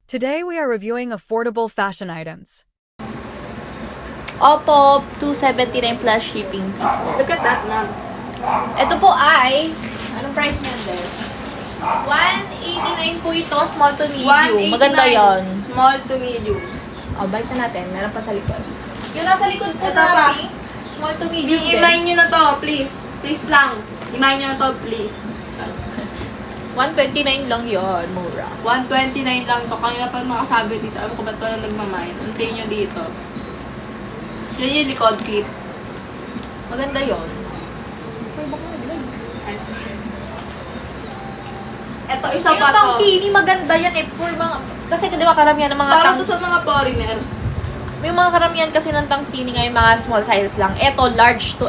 Today we are reviewing affordable fashion items. Opo, 279 plus shipping. Look at that, ma'am. Ito po ay, anong price niyan, Des? 189 po ito, small to medium. 189. Maganda yon. Small to medium. O, balik na natin. Meron pa sa likod. Yung nasa likod po Ito pa. namin, small to medium din. I-imagine nyo na to, please. Please lang. Imagine nyo na to, please. 129 lang yon, mura. 129 lang to. Kanina pa makasabi dito. Ano ko ba ito na nagmamine? Antayin nyo dito. Yan yung likod clip. Maganda yon. Ito, isa Yung pa to. tangkini, maganda yan eh. For mga, kasi di ba karamihan ng mga Para to sa mga foreigner. May mga karamihan kasi ng tangkini ngayon, mga small sizes lang. Ito, large to